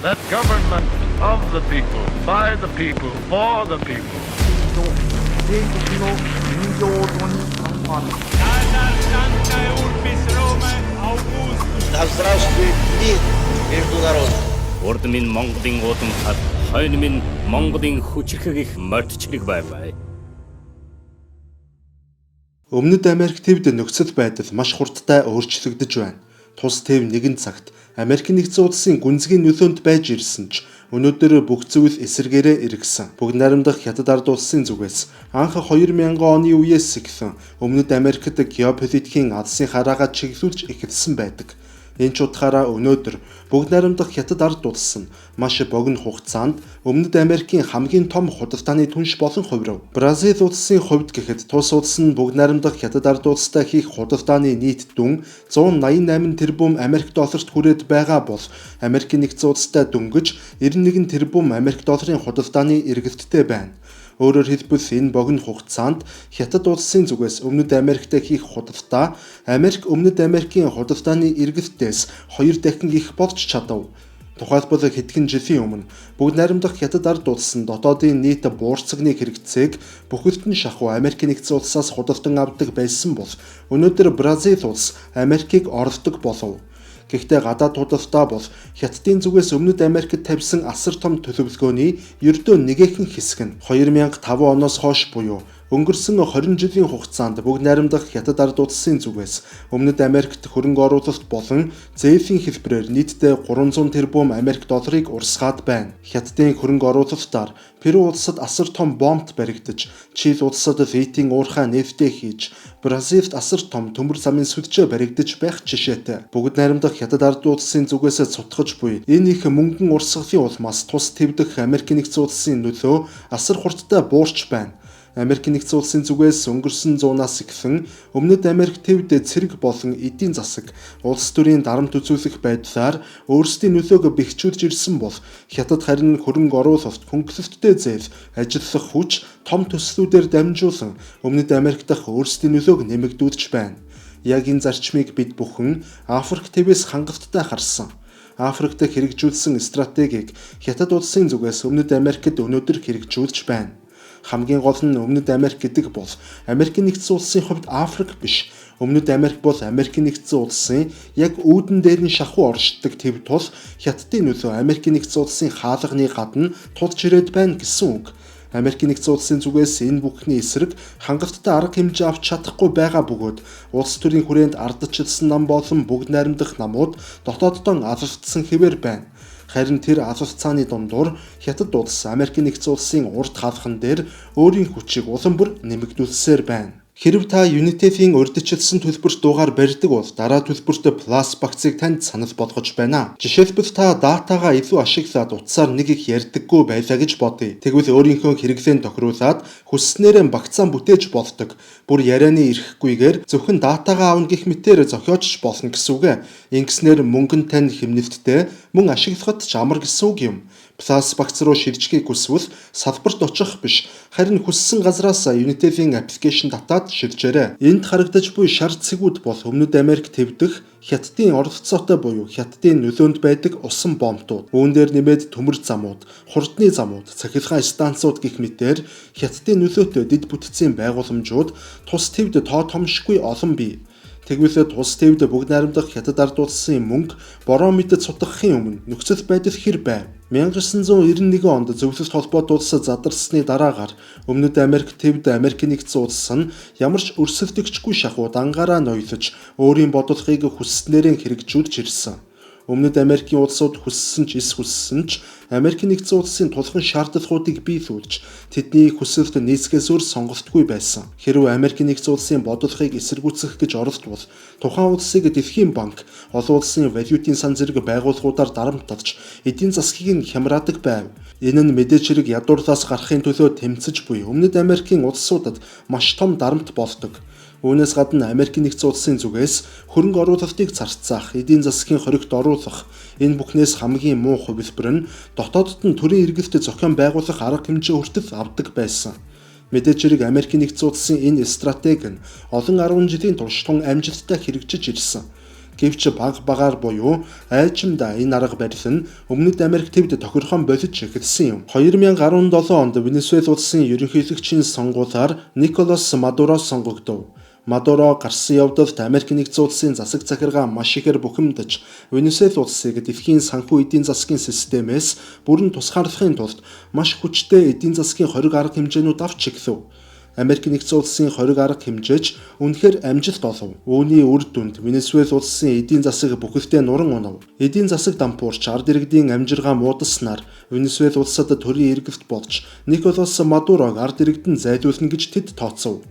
That government of the people, by the people, for the people. Да здравствует мир между народами. Урд минь Монголын уудам хад, хойно минь Монголын хүчрхэг их мордчлог байваа. Өмнөд Америк төвд нөхцөл байдал маш хурдтай өөрчлөгдөж байна. Тус төв нэгэн цагт Америк нэгдсэн улсын гүнзгий нөлөөнд байж ирсэн ч өнөөдөр бүх зүйл эсэргээрээ эргэсэн. Бүгд найрамдах Хятад ард улсын зүгээс анх 2000 оны үеэс эхлэн Өмнөд Америкт геополитикийн алсын хараагаа чиглүүлж эхэлсэн байдаг. Энэ ч утгаараа өнөөдөр бүгд найрамдах Хятад ард улс нь маш богино хугацаанд Өмнөд Америкийн хамгийн том худалдааны түнш болон хувирав. Бразил улсын хувьд гэхэд тус улс нь бүгд найрамдах Хятад ард улстай хийх худалдааны нийт дүн 188 тэрбум Америк долларт хүрээд байгаа бол Америк нэгдсэн улстай дөнгөж 91 тэрбум Америк долларын худалдааны эргэлттэй байна. Өөрөөр хэлбэл энэ богино хугацаанд Хятад улсын зүгээс Өмнөд Америктэй хийх худалдаа Америк Өмнөд Америкийн худалдааны эргэлтээс 2 дахин их болж чадав. Тухайлбал хэдхэн жилийн өмнө бүгд найрамдах Хятад ард улс нь дотоодын нийт буурцагны хэрэгцээг бүхэлд нь шахуу Америк нэгдсэн улсаас худалдан авдаг байсан бол өнөөдөр Бразил улс Америкийг оролдог болов. Гэхдээ гадаад худалдаа бол Хятадын зүгээс Өмнөд Америкт тавьсан асар том төлөвлөгөөний ердөө нэгэн хэсэг нь 2005 оноос хойш буюу өнгөрсөн 20 жилийн хугацаанд бүгд найрамдах Хятад ард улсын зүгээс Өмнөд Америкт хөрөнгө оруулалт болон зээлийн хэлбэрээр нийтдээ 300 тэрбум Америк долларыг урсгаад байна. Хятадын хөрөнгө оруулалтаар Перу улсад асар том бомбт баригдаж, Чили улсад литийн уурхай нефтээ хийж, Бразилд асар том төмөр замын сүлжээ баригдаж байх жишээтэй. Бүгд найрамдах Хятад ард улсын зүгээс цутгаж буй энэ их мөнгөн урсгалын улмаас тус твдэх Америк нэгдсэн улсын нөлөө асар хурдтай буурч байна. Америк нэгдсэн улсын зүгээс өнгөрсөн 100-аас эхлэн Өмнөд Америк төвд цэрэг болон эдийн засаг улс төрийн дарамт үзүүлэх байдлаар өөрсдийн нөлөөг бэхжүүлж ирсэн бол Хятад харин хөрөнгө оруулалт, хөнгөлөлттэй зээл, ажиллах хүч, том төслүүдээр дамжуулан Өмнөд Америк дахь өөрсдийн нөлөөг нэмэгдүүлж байна. Яг энэ зарчмыг бид бүхэн Африк твээс хангалттай харсан. Африкт хэрэгжүүлсэн стратегийг Хятад улсын зүгээс Өмнөд Америкт өнөөдөр хэрэгжүүлж байна. Хамгийн гол нь Өмнөд Америк гэдэг бол Америк нэгдсэн улсын хувьд Африк биш. Өмнөд Америк бол Америк нэгдсэн улсын яг үүдэн дээр нь шахуу оршдог төв тул Хятадын нөлөө Америк нэгдсэн улсын хаалганы гадна тулж ирээд байна гэсэн үг. Америк нэгдсэн улсын зүгээс энэ бүхний эсрэг хангалттай арга хэмжээ авч чадахгүй байгаа бөгөөд улс төрийн хүрээнд ардчилсан нам болон бүгд найрамдах намууд дотооддоо алалцсан хэвээр байна. Харин тэр алалцааны дундуур Хятад улс Америк нэгдсэн улсын урд хаалхан дээр өөрийн хүчийг улам бүр нэмэгдүүлсээр байна. Хэрв та United-ийн урьдчилсан төлбөрт дуугаар барьдаг бол дараа төлбөрт плюс багцыг танд санал болгож байна. Жишээлбэл та датагаа илүү ашиглаад утсаар нэг их ярьдаггүй байлаа гэж бодъё. Тэгвэл өөрийнхөө хэрэглээнд тохируулаад хүсснээрээ багцаан бүтээж болдог. Бүр ярианы ирэхгүйгээр зөвхөн датагаа аавна гэх мэтээр зохиож болно гэсэн үг. Ингэснээр мөнгө нь тань хэмнэлттэй, мөн ашиглахад ч амар гэсэн үг юм. Плюс багц руу шилжихийг хүсвэл салбарт очих биш, харин хүссэн газраас United-ийн аппликейшн татаад шилжээрэй. Энд харагдаж буй шар цэгүүд бол Өмнөд Америк твдэх Хятадын оролцоотой буюу Хятадын нөлөөнд байдаг усан бомбтууд, үүн дээр нэмээд төмөр замууд, хурдны замууд, цахилгаан станцууд гэх мэтээр Хятадын нөлөөтэй дэд бүтцийн байгууламжууд тус твд тоо томшгүй олон бий. Тэгвэл тус твд бүгд найрамдах Хятад ард улсын мөнгө бороо мэдэд сутгахын өмнө нөхцөл байдал хэр байв? 1991 онд зөвлөлт холбоот улс задарсны дараагаар Өмнөд Америк твд Америк нэгдсэн улс нь ямар ч өрсөлдөгчгүй шахуу дангаараа ноёлож өөрийн бодлогыг хүсснээрээ хэрэгжүүлж ирсэн. Өмнөд Америкийн улсууд хүссэн ч эс хүссэн ч Америк нэгдсэн улсын тулхан шаардлагуудыг биелүүлж тэдний хүсэлд нийцгээс өөр сонголтгүй байсан. Хэрвээ Америк нэгдсэн улсын бодлогыг эсэргүүцэх гэж оролдвол тухайн улсыг дэлхийн банк, олон улсын валютын сан зэрэг байгууллагуудаар дарамтлаж эдийн засгийг нь хямраадаг байв. Энэ нь мэдээж хэрэг ядуурлаас гарахын төлөө тэмцэж буй Өмнөд Америкийн улсуудад маш том дарамт болдог. Үүнээс гадна Америк нэгдсэн улсын зүгээс хөрөнгө оруулалтыг зарцаах, эдийн засгийн хоригт оруулах, энэ бүхнээс хамгийн муу хувилбар нь дотоодд нь төрийн эргэлт зохион байгуулах арга хэмжээ хүртэл авдаг байсан. Мэдээж хэрэг Америк нэгдсэн улсын энэ стратеги нь олон 10 жилийн турш тун амжилттай хэрэгжиж ирсэн. Гэвч багаар буюу айчимдаа энэ арга барил нь Өмнөд Америк төвд тохирхон болж эхэлсэн юм. 2017 онд Венесуэл улсын ерөнхийлөгчийн сонгуулиар Николас Мадуро сонгогдов. Мадуро гарсан явдалд Америк нэгдсэн улсын засаг захиргаа маш ихээр бухимдаж, Венесуэл улсыг дэлхийн санхүү эдийн засгийн системээс бүрэн тусгаарлахын тулд маш хүчтэй эдийн засгийн хориг арга хэмжээнүүд авч эхлэв. Америк нэгдсэн улсын хориг арга хэмжээч үнэхээр амжилт олов. Үүний үр дүнд Венесуэл улсын эдийн засаг бүхэлдээ нуран унав. Эдийн засаг дампуурч ард иргэдийн амжиргаа муудаснаар Венесуэл улсад төрийн эргэлт болж Николас Мадурог ард иргэдэн зайлуулна гэж тэд тооцов.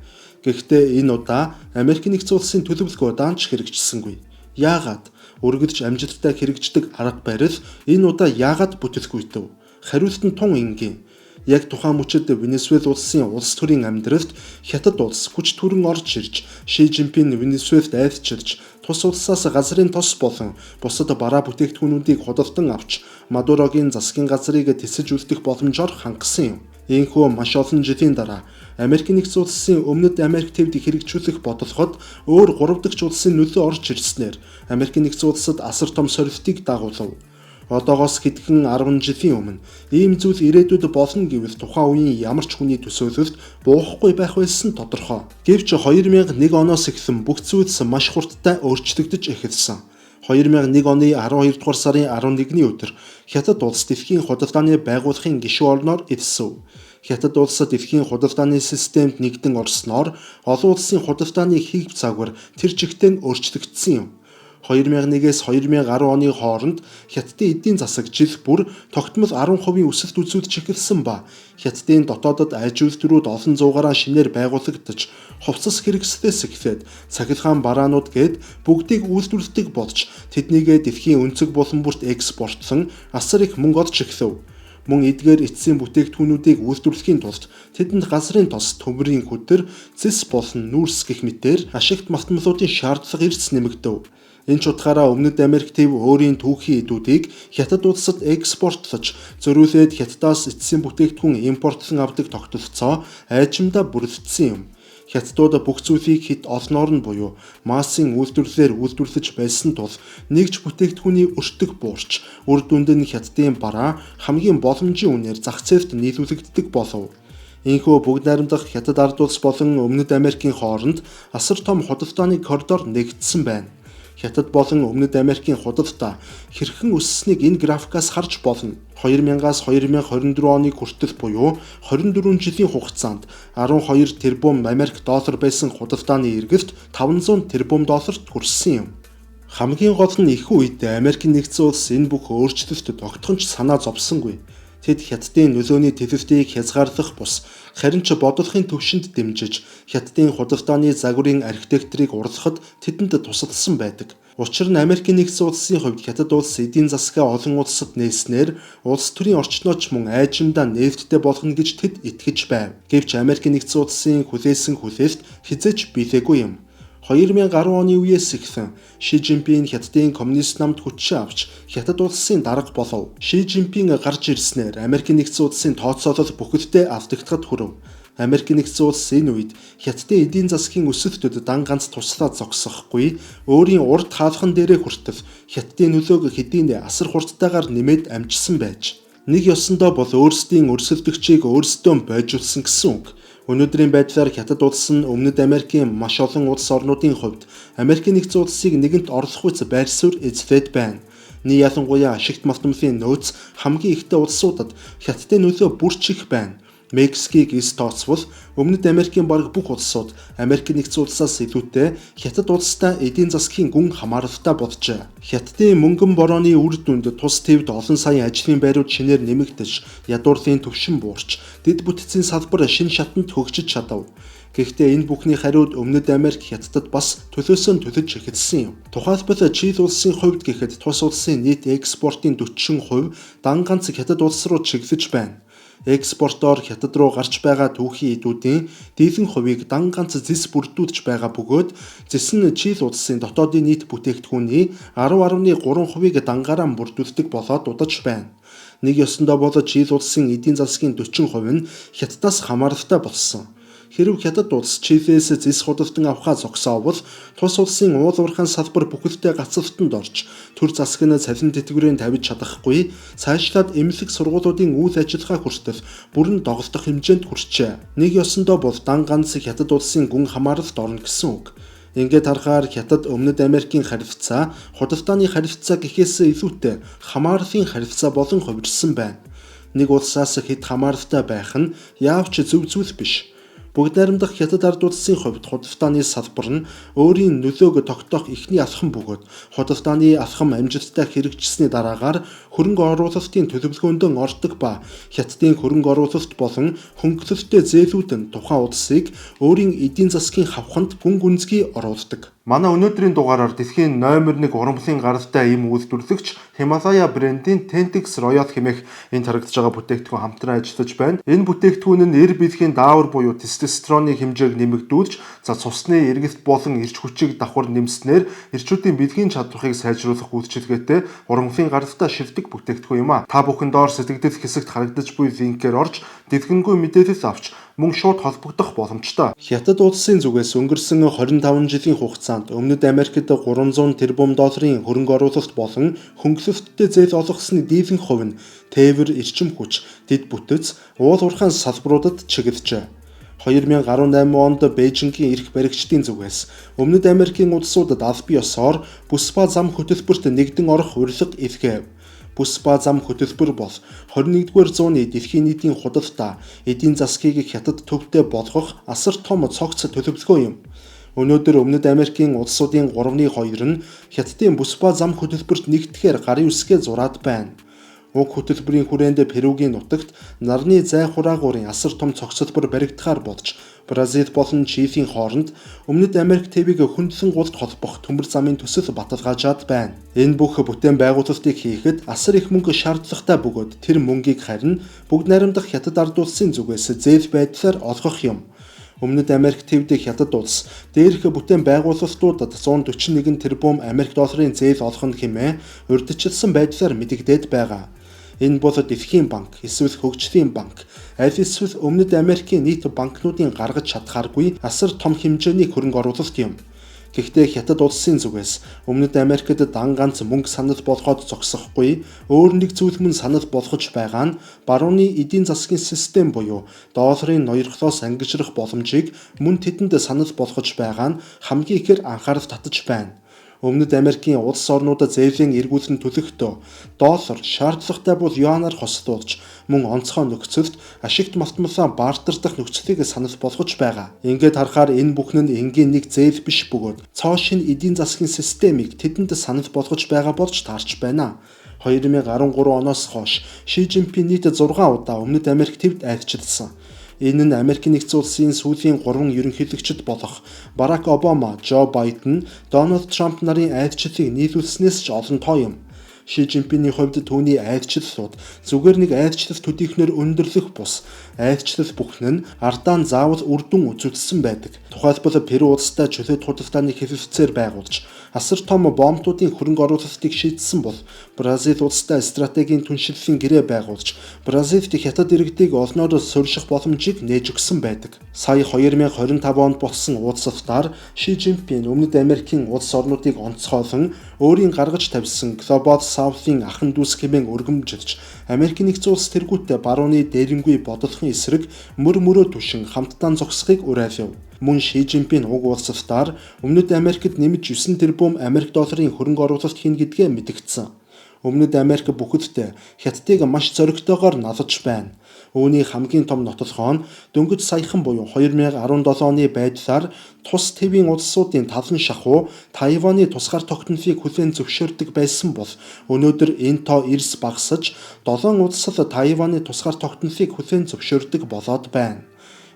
Гэхдээ энэ удаа Америк нэгдсэн улсын төлөвлөгөө даанч хэрэгжсэнгүй. Яагаад? Өргөдөж амжилттай хэрэгждэг арга барил энэ удаа яагаад бүтэлгүйтэв? Хариулт нь тун энгийн. Яг тухайн мөчид Венесуэл улсын улс төрийн амьдралд хятад улс хүч төрөн орж ирж, Ши Жинпин Венесуэлд айлчилж, тус улсаас газрын тос болон бусад бараа бүтээгдэхүүнүүдийг худалдан авч, Мадурогийн засгийн газрыг тэсэж үлдэх боломжоор хангасан юм. Ийхүү маш олон жилийн дараа Америк нэгдсэн улсын Өмнөд Америк төвд хэрэгжүүлэх бодлогод өөр 3 дахь улсын нөлөө орж ирснээр Америк нэгдсэн улсад асар том сорилтыг дагуулв. Одоогоос хэдхэн 10 жилийн өмнө ийм зүйл ирээдүйд болно гэвэл тухайн үеийн ямар ч хүний төсөөлөлд буухгүй байх байсан тодорхой. Гэвч 2001 оноос эхлэн бүх зүйлс маш хурдтай өөрчлөгдөж эхэлсэн. 2001 оны 12 дугаар сарын 11-ний өдөр Хятад улс дэлхийн худалдааны байгууллагын гишүүн орноор элсэв. Хятад улс дэлхийн худалдааны системд нэгдэн орсноор олон улсын худалдааны хийх загвар тэр чигтээ өөрчлөгдсөн юм. 2001-ээс 2010 оны хооронд Хятадын эдийн засаг жил бүр тогтмол 10% өсөлт үзүүлж эхэлсэн ба Хятадын дотоодод аж үйлдвэрүүд олон зуугаараа шинээр байгуулагдаж, хувцас хэрэгслээс эхлээд цахилгаан бараанууд гээд бүгдийг үйлдвэрлэдэг болж тэднийгээ дэлхийн өнцөг булан бүрт экспортлон асар их мөнгө олж эхлэв. Мөн эдгээр эцсийн бүтээгдэхүүнүүдийг үйлдвэрлэхийн тулд тэдэнд газрын тос, төмрийн хөдөр, цэс болон нүүрс гэх мэтээр ашигт малтмалуудын шаардлага эрс нэмэгдэв. Энэ ч утгаараа Өмнөд Америк төв өөрийн түүхийн эдүүдийг Хятад улсад экспортлож, зориулээд Хятадаас эцсийн бүтээгдэхүүн импортлон авдаг тогтолцоо айчимдаа бүрдсэн юм. Хятадууд бүх зүйлийг хэд олноор нь буюу массын үйлдвэрлэлээр үйлдвэрлэж байсан тул нэгж бүтээгдэхүүний өртөг буурч, үр дүнд нь Хятадын бараа хамгийн боломжийн үнээр зах зээлд нийлүүлэгддэг болов. Ийхүү бүгд найрамдах Хятад ард улс болон Өмнөд Америкийн хооронд асар том худалдааны коридор нэгдсэн байна. Хятад болон Өмнөд Америкийн худалдаа хэрхэн өссөнийг энэ графикаас харж болно. 2000-аас 2024 оны хүртэл буюу 24 жилийн хугацаанд 12 тэрбум Америк доллар байсан худалдааны эргэлт 500 тэрбум долларт хүрсэн юм. Хамгийн гол нь их үед Америк нэгдсэн улс энэ бүх өөрчлөлтөд огтхонч санаа зовсонгүй. Тэд Хятадын нөлөөний төлөвлөлтийг хязгаарлах бус, харин ч бодлогын төвшөнд дэмжиж Хятадын худалдааны загварын архитектурыг урлахад тэдэнд тусалсан байдаг. Учир нь Америк нэгдсэн улсын хувьд Хятад улс эдийн засгаа олон улсад нээснээр улс төрийн орчнооч мөн айжимдаа нээлттэй болгоно гэж тэд итгэж байв. Гэвч Америк нэгдсэн улсын хүлээсэн хүлээлт хязгаарч биелээгүй юм. 2010 оны үеэс эхлэн Ши Жинпин Хятадын коммунист намд хүчээ авч Хятад улсын дарга болов. Ши Жинпин гарч ирснээр Америк нэгдсэн улсын тооцоолол бүхэлдээ алдагдахад хүрэв. Америк нэгдсэн улс энэ үед Хятадын эдийн засгийн өсөлтөд дан ганц туслаад зогсохгүй, өөрийн урд хаалхан дээрээ хүртэл Хятадын нөлөөг хэдийнэ асар хурдтайгаар нэмээд амжсан байж. Нэг ёсондоо бол өөрсдийн өрсөлдөгчийг өөрсдөө бойжуулсан гэсэн үг. Өнөөдрийн байдлаар Хятад улс нь Өмнөд Америкийн маш олон улс орнуудын хувьд Америк нэгдсэн улсыг нэгэнт орлох үс байр суурь эзлээд байна. Ялангуяа ашигт малтмалын нөөц хамгийн ихтэй улсуудад Хятадын нөлөө бүрч их байна. Мексикийг эс тооцвол Өмнөд Америкийн бараг бүх улсууд Америк нэгдсэн улсаас илүүтэй Хятад улстай эдийн засгийн гүн хамааралтай болжээ. Хятадын мөнгөн борооны үр дүнд тус төвд олон сая ажлын байрууд шинээр нэмэгдэж, ядуурлын түвшин буурч, дэд бүтцийн салбар шинэ шатанд хөгжиж чадав. Гэхдээ энэ бүхний хариуд Өмнөд Америк Хятадд бас төлөөсөө төлөж эхэлсэн юм. Тухайлбал Чили улсын хувьд гэхэд тус улсын нийт экспортын 40% дан ганц Хятад улс руу чиглэж байна. Экспортоор Хятад руу гарч байгаа түүхийн эдүүдийн дийлэн хувийг дан ганц зэс бүрдүүлж байгаа бөгөөд зэс нь Чили улсын дотоодын нийт бүтээгдэхүүний 10.3%-ийг дангаараа бүрдүүлдэг болоод удаж байна. Нэг ёсондоо бол Чили улсын эдийн засгийн 40% нь Хятадаас хамааралтай болсон. Хэрэв Хятад улс Чивээс зис худалдан авахаа зогсоовол тус улсын уулуурхайн салбар бүхэлдээ гацалтанд орж төр засаг нь цалин тэтгэврийн тавьж чадахгүй цаашлаад эмнэлэг сургуулиудын үйл ажиллагаа хүртэл бүрэн доголдох хэмжээнд хүрчээ. Нэг ёсондоо бол дан ганц Хятад улсын гүн хамааралд орно гэсэн үг. Ингээд харахаар Хятад Өмнөд Америкийн харилцаа худалдааны харилцаа гэхээс илүүтэй хамаарлын харилцаа болон хувирсан байна. Нэг улсаас хэд хамааралтай байх нь яавч зөв зүйл биш. Бүгд найрамдах Хятад ард улсын хувьд худалдааны салбар нь өөрийн нөлөөг тогтоох эхний алхам бөгөөд худалдааны алхам амжилттай хэрэгжсэний дараагаар хөрөнгө оруулалтын төлөвлөгөөнд ордог ба Хятадын хөрөнгө оруулалт болон хөнгөлөлттэй зээлүүд нь тухайн улсыг өөрийн эдийн засгийн хавханд гүн гүнзгий оруулдаг. Манай өнөөдрийн дугаараар дэлхийн номер 1 урамлын гаралтай эм үйлдвэрлэгч Himalaya брендийн Tentex Royal хэмээх энд харагдаж байгаа бүтээгдэхүүн хамтран ажиллаж байна. Энэ бүтээгдэхүүн нь эр биехийн даавар буюу тестостероны хэмжээг нэмэгдүүлж, цусны эргэлт болон эрч хүчийг давхар нэмснээр эрчүүдийн бэлгийн чадварыг сайжруулах үйлчилгээтэй урамлын гаралтай шилдэг бүтээгдэхүүн юм а. Та бүхэн доор сэтгэгдэл хэсэгт харагдаж буй линкээр орж дэлгэнгүй мэдээлэл авч мөн шууд холбогдох боломжтой. Хятад улсын зүгээс өнгөрсөн 25 жилийн хугацаанд Өмнөд Америкт 300 тэрбум долларын хөрөнгө оруулалт болон хөнгөлөлттэй зээл олгосны дийлэнх хувь нь тээвэр, эрчим хүч, дэд бүтэц, уулуурхайн салбаруудад чиглэжээ. 2018 онд Бээжингийн эрх баригчдын зүгээс Өмнөд Америкийн улсуудад аль бие ёсоор бүс ба зам хөтөлбөрт нэгдэн орох урилга илгээв. Бүс ба зам хөтөлбөр бол 21-р зууны дэлхийн нийтийн худалдаа, эдийн засгийг Хятад төвтэй болгох асар том цогц төлөвлөгөө юм. Өнөөдөр Өмнөд Америкийн улсуудын 3/2 нь Хятадын бүс ба зам хөтөлбөрт нэгдэхээр гарын үсгээ зураад байна. Уг хөтөлбөрийн хүрээнд Перугийн нутагт нарны зай хураагуурын асар том цогцлбор баригдахаар болж Бразил болон Чилийн хооронд Өмнөд Америк ТВ-г хөндлөн гулд холбох төмөр замын төсөл баталгаажаад байна. Энэ бүх бүтээн байгуулалтыг хийхэд асар их мөнгө шаардлагатай бөгөөд тэр мөнгийг харин бүгд найрамдах Хятад ард улсын зүгээс зээл байдлаар олгох юм. Өмнөд Америк ТВ-д Хятад улс дээрх бүтээн байгуулалтуудад 141 тэрбум Америк долларын зээл олгоно хэмээн урьдчилсан байдлаар мэдэгдээд байгаа. Энэ бол Дэлхийн банк, эсвэл Хөгжлийн банк, аль эсвэл Өмнөд Америкийн нийт банкнуудын гаргаж чадхааргүй асар том хэмжээний хөрөнгө оруулалт юм. Гэхдээ Хятад улсын зүгээс Өмнөд Америкт дан ганц мөнгө санал болгоод зогсохгүй, өөр нэг зүйл мөн санал болгож байгаа нь барууны эдийн засгийн систем буюу долларын ноёрхлоос ангижрах боломжийг мөн тэдэнд санал болгож байгаа нь хамгийн ихээр анхаарал татаж байна. Өмнөд Америкийн улс орнуудад зээлийн эргүүлэн төлөхдөө доллар шаардлагатай бол юанаар хослуулж мөн онцгой нөхцөлд ашигт малтмалаа баартардах нөхцөлийг санал болгож байгаа. Ингээд харахаар энэ бүхэн нь энгийн нэг зээл биш бөгөөд цоо шин эдийн засгийн системийг тэдэнд санал болгож байгаа болж таарч байна. 2013 оноос хойш Ши Жинпин нийт 6 удаа Өмнөд Америк ТВ-д айлчилсан. Энэ нь Америкийн нэгдсэн улсын сүүлийн 3 ерөнхийлөгчд болох Барак Обама, Жо Байден, Дональд Трамп нарын айлчлалыг нийлүүлснээс ч олон тоо юм. Ши Жинпиний хувьд түүний айлчлалууд зүгээр нэг айлчлал төдийхнөр өндөрлөх бус, айлчлал бүхэн нь ардаа заавал үр дүн үзүүлсэн байдаг. Тухайлбал Перу улстай чөлөөт худалдааны хэвлэлцээр байгуулж асар том бомбуудын хөрөнгө оруулалтыг шийдсэн бол Бразил улстай стратегийн түншлэлийн гэрээ байгуулж Бразилд Хятад иргэдийг олноор сорьших боломжийг нээж өгсөн байдаг. Сая 2025 онд болсон уулзалтаар Ши Жинпин Өмнөд Америкийн улс орнуудыг онцгойлон өөрийн гаргаж тавьсан Global South-ийн ахан дүүс хэмээн өргөмжилж Америкийн нэгдсэн улс тэргүүтээ барууны дээрэнгүй бодлохын эсрэг мөрөө түшин хамтдаа зогсохыг уриалав. Мөн Ши Жинпин уг уулзалтаар Өмнөд Америкт нэмж 9 тэрбум Америк долларын хөрөнгө оруулалт хийн гэдгээ мэдгдсэн. Өмнөд Америк бүхэддээ Хятадыг маш зоригтойгоор налж байна. Үүний хамгийн том нотолгоо нь дөнгөж саяхан буюу 2017 оны байдлаар тус ТВ-ийн улсуудын талан шахуу Тайваны тусгаар тогтнолыг хүлээн зөвшөөрдөг байсан бол өнөөдөр энэ тоо эрс багасж 7 улсад Тайваны тусгаар тогтнолыг хүлээн зөвшөөрдөг болоод байна.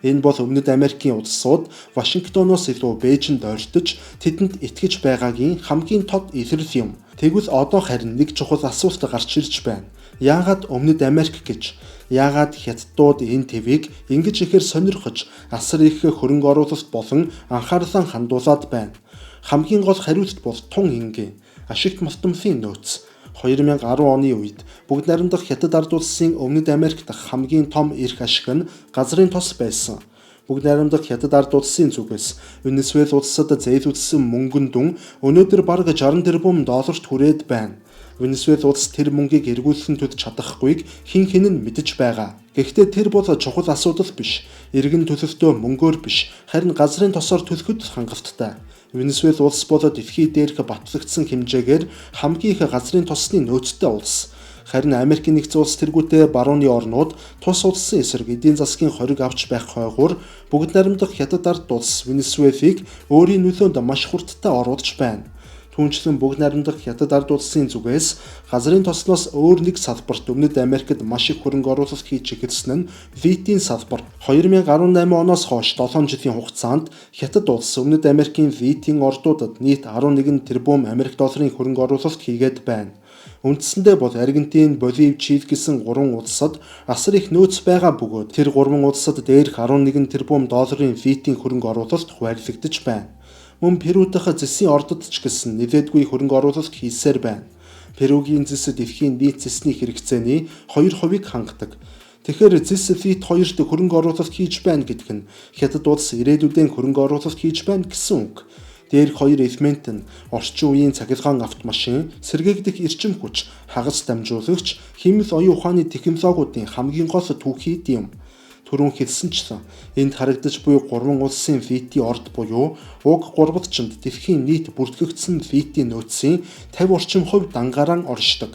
Энэ бол Өмнөд Америкийн улсууд Вашингтоноос илүү Бээжинд ойртож тэдэнд итгэж байгаагийн хамгийн тод илрэл юм. Тэгвэл одоо харин нэг чухал асуулт гарч ирж байна. Яагаад Өмнөд Америк гэж? Яагаад Хятадууд энэ ТВ-г ингэж ихээр сонирхож асар их хөрөнгө оруулалт болон анхаарлаа хандуулад байна? Хамгийн гол хариулт бол тун энгийн ашигт малтмалын нөөц. 2010 оны үед бүгд найрамдах Хятад ард улсын Өмнөд Америкт хамгийн том эрх ашиг нь газрын тос байсан. Бүгд найрамдах Хятад ард улсын зүгээс Венесуэл улсад зээлүүлсэн мөнгөн дүн өнөөдөр бараг 60 тэрбум долларт хүрээд байна. Венесуэл улс тэр мөнгийг эргүүлсэн төд чадахгүйг хэн нь мэдэж байгаа. Гэхдээ тэр бол чухал асуудал биш. Иргэн төлөвтөө мөнгөөр биш, харин газрын тосоор төлөхөд хангалттай. Венесуэл улс бол дэлхий дээрх батлагдсан хэмжээгээр хамгийн их газрын тосны нөөцтэй улс. Харин Америкийн нэгдсэн улс тэргүүтээ барууны орнууд тус улсын эсрэг эдийн засгийн хориг авч байх хойгуур бүгд найрамдах Хятад ард улс Венесуэлийг өөрийн нөлөөнд маш хурдтай оруулж байна. Түүнчлэн бүгд найрамдах Хятад ард улсын зүгээс газрын тосноос өөр нэг салбарт Өмнөд Америкт маш их хөрөнгө оруулалт хийж эхэлсэн нь витийн салбар. 2018 оноос хойш 7 жилийн хугацаанд Хятад улс Өмнөд Америкийн витийн ордуудад нийт 11 тэрбум Америк долларын хөрөнгө оруулалт хийгээд байна. Үндсэндээ бол Аргентин, Боливи, Чили гэсэн 3 улсад асар их нөөц байгаа бөгөөд тэр 3 улсад дээрх 11 тэрбум долларын витийн хөрөнгө оруулалт хуваарлагдаж байна. Мөн Перу дахь зэсийн ордод ч гэсэн нэлээдгүй хөрөнгө оруулалт хийсээр байна. Перугийн зэс дэлхийн нийт зэсний хэрэгцээний 2% хангадаг. Тэгэхээр зэс вит 2-т хөрөнгө оруулалт хийж байна гэдг нь Хятад улс ирээдүйдээ хөрөнгө оруулалт хийж байна гэсэн үг. Дээрх 2 элемент нь орчин үеийн цахилгаан автомашин, сэргээгдэх эрчим хүч, хагас дамжуулагч, хэмэл оюун ухааны технологиудын хамгийн гол түүхийд юм. Түрүүн хэлсэнчлэн энд харагдаж буй 3 улсын витийн орд буюу уг гурвадчинд дэлхийн нийт бүртгэгдсэн витийн нөөцийн 50 орчим хувь дангаран оршдог.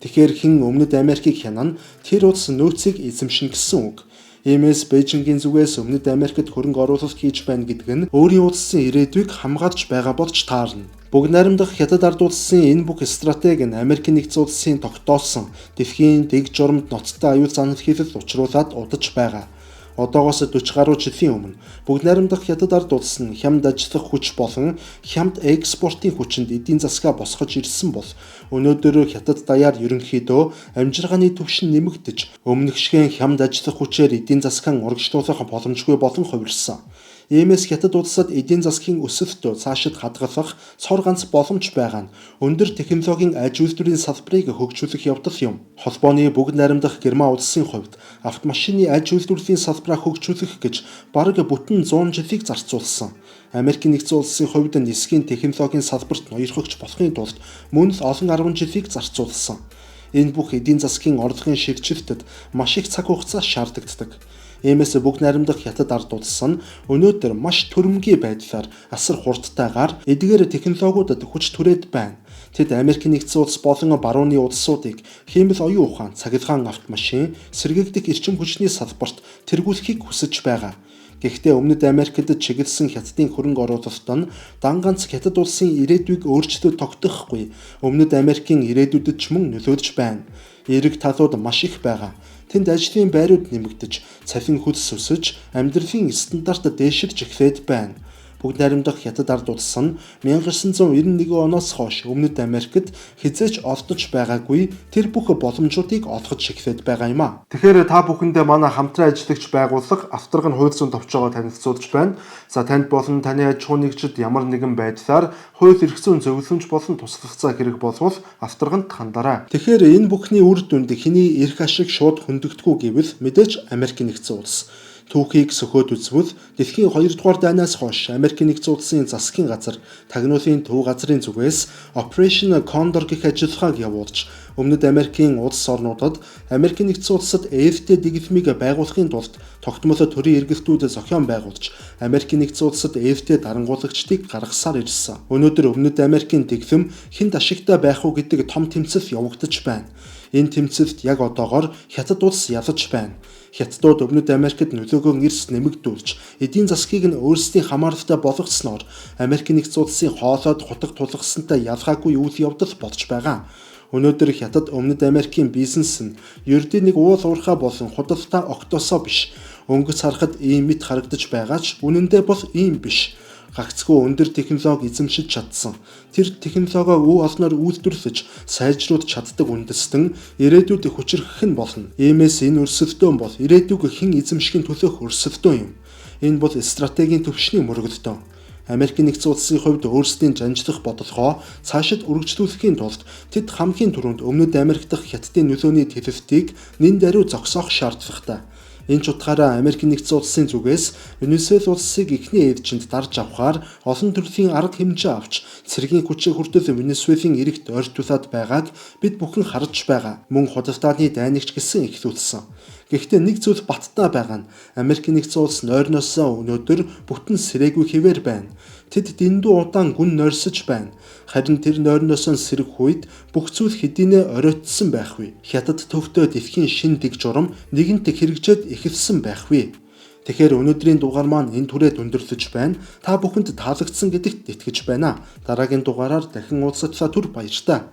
Тэгэхээр хэн Өмнөд Америкийг хянана тэр улс нөөцийг эзэмшнэ гэсэн үг. Иймээс Бээжингийн зүгээс Өмнөд Америкт хөрөнгө оруулалт хийж байна гэдэг нь өөрийн улсын ирээдүйг хамгаалж байгаа болж таарна. Бүгд найрамдах Хятад ард улсын энэ бүх стратеги нь Америкийн нэгдсэн улсын тогтоосон дэлхийн дэг журамд ноцтой аюул занал хийлэл учруулад удаж байгаа. Одоогоос 40 гаруй жилийн өмнө бүгд найрамдах Хятад ард улс нь хямд ажиллах хүч болон хямд экспортын хүчинд эдийн засгаа босгож ирсэн бол өнөөдөр Хятад даяар ерөнхийдөө амжиргааны түвшин нэмэгдэж өмнөх шихэн хямд ажиллах хүчээр эдийн засгаа урагшлуулах боломжгүй болон хувирсан. Иймээс Хятад улсад эдийн засгийн өсөлтөө цаашид хадгалах цор ганц боломж байгаа нь өндөр технологийн аж үйлдвэрийн салбарыг хөгжүүлэх явдал юм. Холбооны бүгд найрамдах Герман улсын хувьд автомашины аж үйлдвэрлэлийн салбараа хөгжүүлэх гэж бараг бүтэн 100 жилийг зарцуулсан. Америкийн нэгдсэн улсын хувьд нисхийн технологийн салбарт ноёрхогч болохын тулд мөн л олон 10 жилийг зарцуулсан. Энэ бүх эдийн засгийн орлогын шилжилтэд маш их цаг хугацаа шаардлагдаг. Иймээс бүгд найрамдах Хятад ард улс нь өнөөдөр маш төрөмгийн байдлаар асар хурдтайгаар эдгээр технологиудад хүч түрээд байна. Тэд Америкийн нэгдсэн улс болон барууны улсуудыг хэмэл оюун ухаан, цахилгаан автомашин, сэргээгдэх эрчим хүчний салбарт тэргүүлэхийг хүсэж байгаа. Гэхдээ Өмнөд Америкт чиглэсэн Хятадын хөрөнгө оруулалт нь дан ганц Хятад улсын ирээдүйг өөрчлөлт тогтоохгүй Өмнөд Америкийн ирээдүйдэд ч мөн нөлөөлж байна. Эерэг талууд маш их байгаа. Тэнд ажлын байрууд нэмэгдэж, цалин хөлс өсөж, амьдралын стандарт дээшилж эхлээд байна. Бүгд найрамдах Хятад ард улс нь 1991 оноос хойш Өмнөд Америкт хизээч олдож байгаагүй тэр бүх боломжуудыг олгож эхлээд байгаа юм а. Тэгэхээр та бүхэндээ манай хамтран ажиллагч байгууллага Авторгын хууль зүйн товчоогоо танилцуулж байна. За танд болон таны аж ахуйн нэгжид ямар нэгэн байдлаар хууль эрх зүйн зөвлөмж болон туслалцаа хэрэг болвол Авторганд хандаарай. Тэгэхээр энэ бүхний үр дүнд хэний эрх ашиг шууд хөндөгдөхгүй гэвэл мэдээж Америкийн нэгдсэн улс. Түүхийг сөхөөд үзвэл дэлхийн 2 дугаар дайнаас хойш Америкийн нэгдсэн улсын засгийн газар тагнуулын төв газрын зүгээс Operation Condor гэх ажиллагааг явуулж Өмнөд Америкийн улс орнуудад Америкийн нэгдсэн улсад AFT дэглэмийг байгуулахын тулд тогтмол төрийн эргэлтүүд зохион байгуулж Америкийн нэгдсэн улсад AFT дарангуулагчдыг гаргасаар ирсэн. Өнөөдөр Өмнөд Америкийн дэглэм хэнд ашигтай байх уу гэдэг том тэмцэл явагдаж байна. Энэ тэмцэлд яг одоогоор Хятад улс ялаж байна. Хятадууд Өмнөд Америкт нөлөөгөө эрс нэмэгдүүлж, эдийн засгийг нь өөрсдийн хамааралтай болгосноор Америкийн нэгдсэн улсын хоолойд хутаг тулгасантай ялгаагүй үйл явдал болж байгаа. Өнөөдөр Хятад Өмнөд Америкийн бизнес нь ердийн нэг уул уурхай болон худалдаа огтосоо биш. Өнгөц харахад ийм мэт харагдаж байгаа ч үнэндээ бол ийм биш. Гагцгүй өндөр технологи эзэмшиж чадсан. Тэр технологио өв олноор үйлдвэрлэж сайжруулж чаддаг үндэстэн ирээдүйд хүчрхэх нь болно. Иймээс энэ өрсөлдөөн бол ирээдүйг хэн эзэмшихийн төлөөх өрсөлдөөн юм. Энэ бол стратегийн төвшний мөргөлдөөн. Америкийн нэгдсэн улсын хувьд өөрсдийн жанжлах бодлогоо цаашид үргэлжлүүлэхийн тулд тэд хамгийн түрүүнд Өмнөд Америк дахь Хятадын нөлөөний төлөвтийг нэн даруй зогсоох шаардлагатай. Энэ ч утгаараа Америкийн нэгдсэн улсын зүгээс Венесуэл улсыг эхний ээлжинд дарж авахаар олон төрлийн арга хэмжээ авч цэргийн хүчийг хүртэл Венесуэлийн эрэгт ойртуулад байгааг бид бүхэн харж байгаа. Мөн худалдааны дайнагч гэсэн ихлүүлсэн. Гэхдээ нэг зүйл баттай байгаа нь Америкийн нэгдсэн улс нойрноосоо өнөөдөр бүтэн сэрээгүй хэвээр байна. Тэд дэндүү удаан гүн нойрсож байна. Харин тэр нойрноосоо сэрэх үед бүх зүйл хэдийнэ оройтсон байхгүй. Хятад төвтэй дэлхийн шин дэг журам нэгэнт хэрэгжээд эхэлсэн байхгүй. Тэгэхээр өнөөдрийн дугаар маань энэ түрээ өндөрлөж байна. Та бүхэнд таалагдсан гэдэгт итгэж байна. Дараагийн дугаараар дахин уулзтлаа түр баярлалаа.